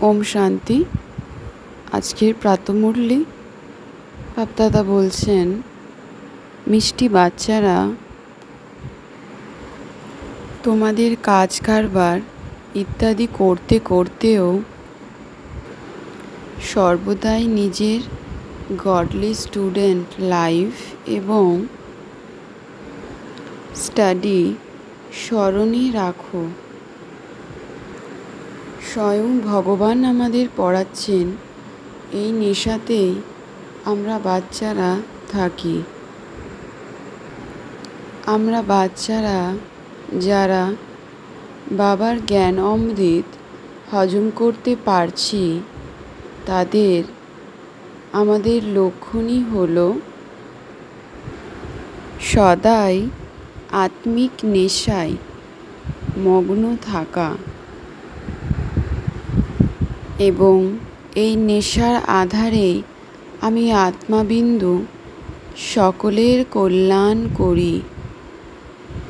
ওম শান্তি। আজকের প্রাতঃমুরলি বাপদাদা বলছেন, মিষ্টি বাচ্চারা, তোমাদের কাজ কারবার ইত্যাদি করতে করতেও সর্বদাই নিজের গডলি স্টুডেন্ট লাইফ এবং স্টাডি স্মরণে রাখো। স্বয়ং ভগবান আমাদের পড়াচ্ছেন, এই নেশাতেই আমরা বাচ্চারা থাকি। আমরা বাচ্চারা যারা বাবার জ্ঞান অমৃত হজম করতে পারছি, তাদের আমাদের লক্ষণই হলো সদাই আত্মিক নেশায় মগ্ন থাকা এবং এই নেশার আধারেই আমি আত্মাবিন্দু সকলের কল্যাণ করি।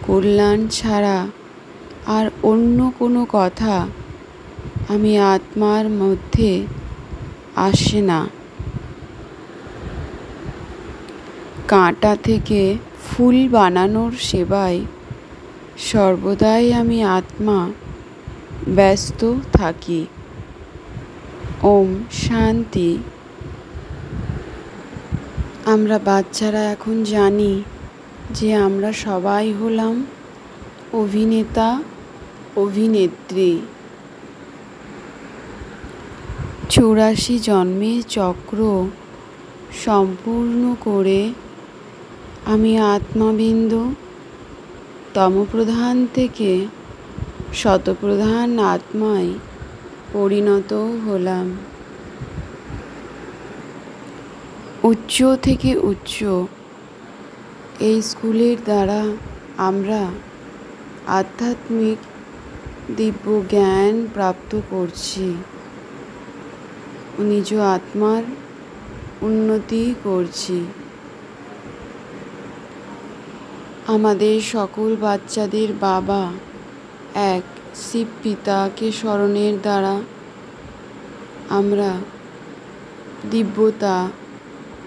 কল্যাণ ছাড়া আর অন্য কোনো কথা আমি আত্মার মধ্যে আসে না। কাঁটা থেকে ফুল বানানোর সেবায় সর্বদাই আমি আত্মা ব্যস্ত থাকি। ওম শান্তি। আমরা বাচ্চারা এখন জানি যে আমরা সবাই হলাম অভিনেতা অভিনেত্রী। 84 জন্মের চক্র সম্পূর্ণ করে আমি আত্মাবিন্দু তমপ্রধান থেকে শতপ্রধান আত্মায় পরিণত হলাম। উচ্চ থেকে উচ্চ এই স্কুলের দ্বারা আমরা আধ্যাত্মিক দিব্য জ্ঞান প্রাপ্ত করছি, নিজ আত্মার উন্নতি করছি। আমাদের সকল বাচ্চাদের বাবা এক শিব পিতাকে স্মরণের দ্বারা আমরা দিব্যতা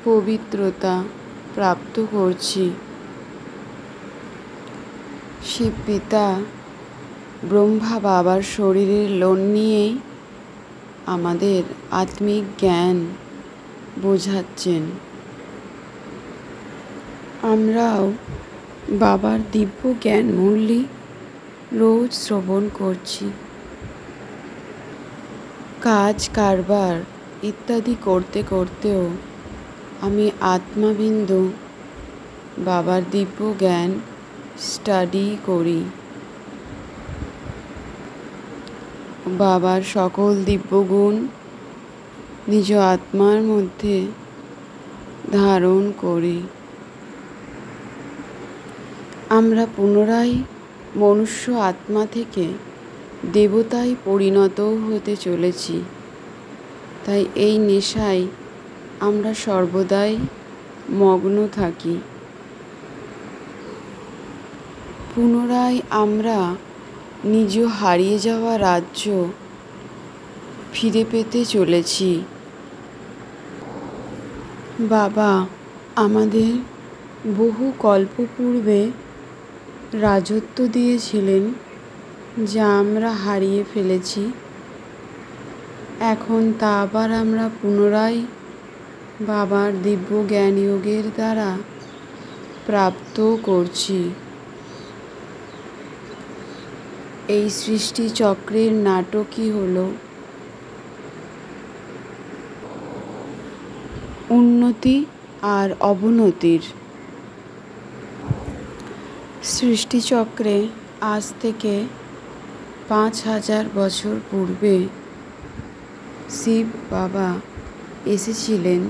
পবিত্রতা প্রাপ্ত করছি। শিব পিতা ব্রহ্মা বাবার শরীরের লোন নিয়েই আমাদের আত্মিক জ্ঞান বোঝাচ্ছেন। আমরাও বাবার দিব্য জ্ঞান মুরলি রোজ শ্রবণ করছি। কাজ কারবার ইত্যাদি করতে করতেও আমি আত্মাবিন্দু বাবার দিব্য জ্ঞান স্টাডি করি। বাবার সকল দিব্যগুণ নিজ আত্মার মধ্যে ধারণ করি। আমরা পুনরায় মনুষ্য আত্মা থেকে দেবতায় পরিণত হতে চলেছি, তাই এই নেশায় আমরা সর্বদাই মগ্ন থাকি। পুনরায় আমরা নিজ হারিয়ে যাওয়া রাজ্য ফিরে পেতে চলেছি। বাবা আমাদের বহু কল্প পূর্বে রাজত্ব দিয়েছিলেন, যা আমরা হারিয়ে ফেলেছি। এখন তা আবার আমরা পুনরায় বাবার দিব্য জ্ঞান যোগের দ্বারা প্রাপ্ত করছি। এই সৃষ্টি চক্রের নাটকই হলো উন্নতি আর অবনতির। সৃষ্টিচক্রে আজ থেকে 5000 বছর পূর্বে শিব বাবা এসেছিলেন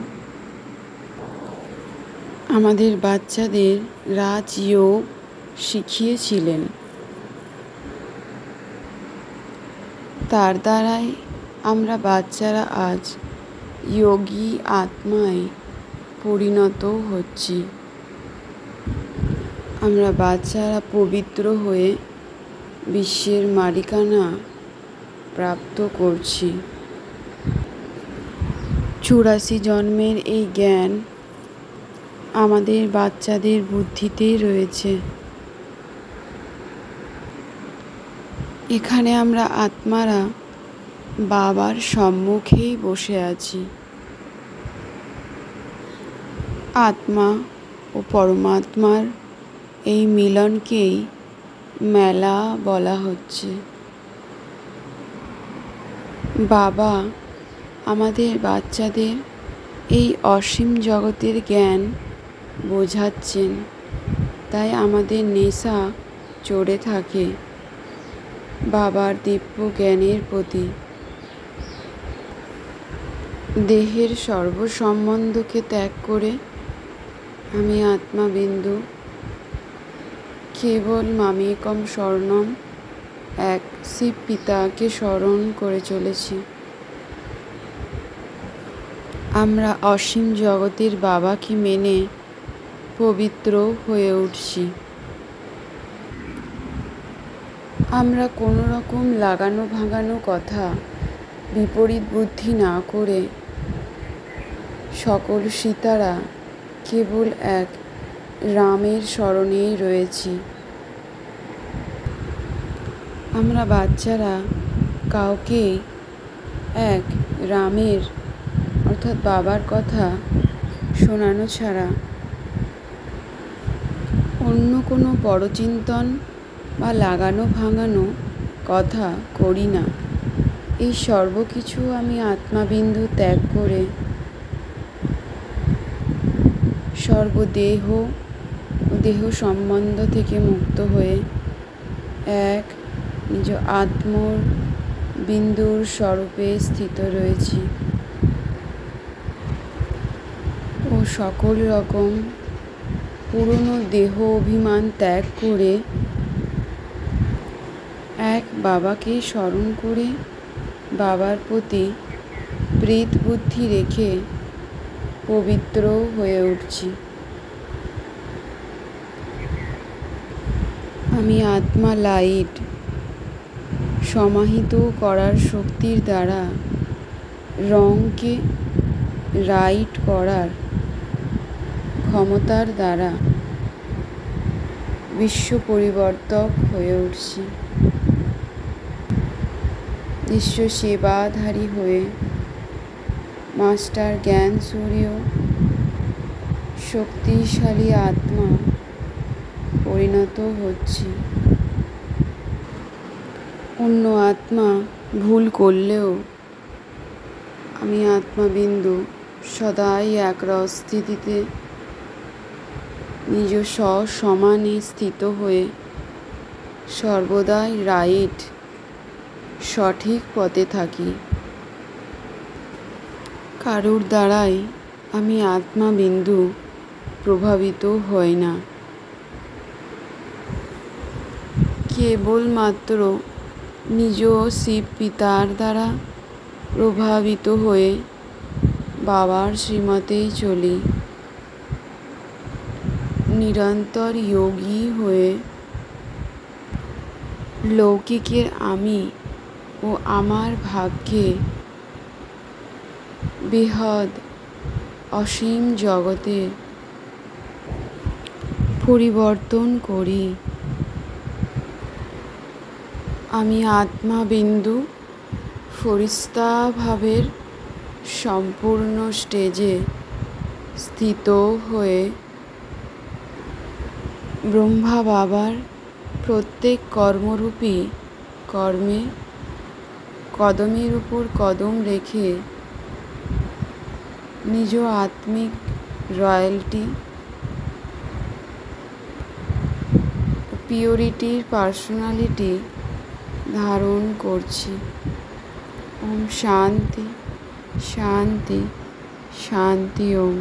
আমাদের বাচ্চাদের রাজযোগ শিখিয়েছিলেন। তার দ্বারাই আমরা বাচ্চারা আজ যোগী আত্মায় পরিণত হচ্ছি। আমরা বাচ্চারা পবিত্র হয়ে বিশ্বের মালিকানা প্রাপ্ত করছি। 84 জন্মের এই জ্ঞান আমাদের বাচ্চাদের বুদ্ধিতেই রয়েছে। এখানে আমরা আত্মারা বাবার সম্মুখেই বসে আছি। আত্মা ও পরমাত্মার এই মিলনকেই মেলা বলা হচ্ছে। বাবা আমাদের বাচ্চাদের এই অসীম জগতের জ্ঞান বোঝাচ্ছেন, তাই আমাদের নেশা চড়ে থাকে বাবার দিব্য জ্ঞানের প্রতি। দেহের সর্বসম্বন্ধকে ত্যাগ করে আমি আত্মাবিন্দু কেবল মামেকম শরণম এক শিব পিতাকে স্মরণ করে চলেছি। আমরা অসীম জগতের বাবাকে মেনে পবিত্র হয়ে উঠছি। আমরা কোনো রকম লাগানো ভাঙানো কথা বিপরীত বুদ্ধি না করে সকল সীতারা কেবল এক রামের স্মরণেই রয়েছি। আমরা বাচ্চারা কাউকে এক রামের অর্থাৎ বাবার কথা শোনানো ছাড়া অন্য কোনো পরচিন্তন বা লাগানো ভাঙানো কথা করি না। এই সর্বকিছু আমি আত্মাবিন্দু ত্যাগ করে সর্বদেহ ও দেহ সম্বন্ধ থেকে মুক্ত হয়ে এক নিজ আত্মর বিন্দুর স্বরূপে স্থিত রয়েছি ও সকল রকম পুরনো দেহ অভিমান ত্যাগ করে এক বাবাকে স্মরণ করে বাবার প্রতি প্রীত বুদ্ধি রেখে পবিত্র হয়ে উঠছি। আমি আত্মা লাইট সমাহিত করার শক্তির দ্বারা রঙকে রাইট করার ক্ষমতার দ্বারা বিশ্ব পরিবর্তক হয়ে উঠছি। বিশ্ব সেবাধারী হয়ে মাস্টার জ্ঞান সূর্য শক্তিশালী আত্মা পরিণত হচ্ছি। অন্য আত্মা ভুল করলেও আমি আত্মাবিন্দু সদাই একরস স্থিতিতে নিজ সমানে স্থিত হয়ে সর্বদাই রাইট সঠিক পথে থাকি। কারুর দ্বারাই আমি আত্মাবিন্দু প্রভাবিত হই না। কেবলমাত্র নিজ শিব পিতার দ্বারা প্রভাবিত হয়ে বাবার শ্রীমতেই চলি। নিরন্তর যোগী হয়ে লৌকিকের আমি ও আমার ভাগ্যে বৃহৎ অসীম জগতের পরিবর্তন করি। আমি আত্মাবিন্দু ফরিস্তা ভাবের সম্পূর্ণ স্টেজে স্থিত হয়ে ব্রহ্মা বাবার প্রত্যেক কর্মরূপী কর্মে কদমের উপর কদম রেখে নিজ আত্মিক রয়্যালটি পিওরিটির পার্সোনালিটি ধারণ করছি। ওম শান্তি শান্তি শান্তি ওম।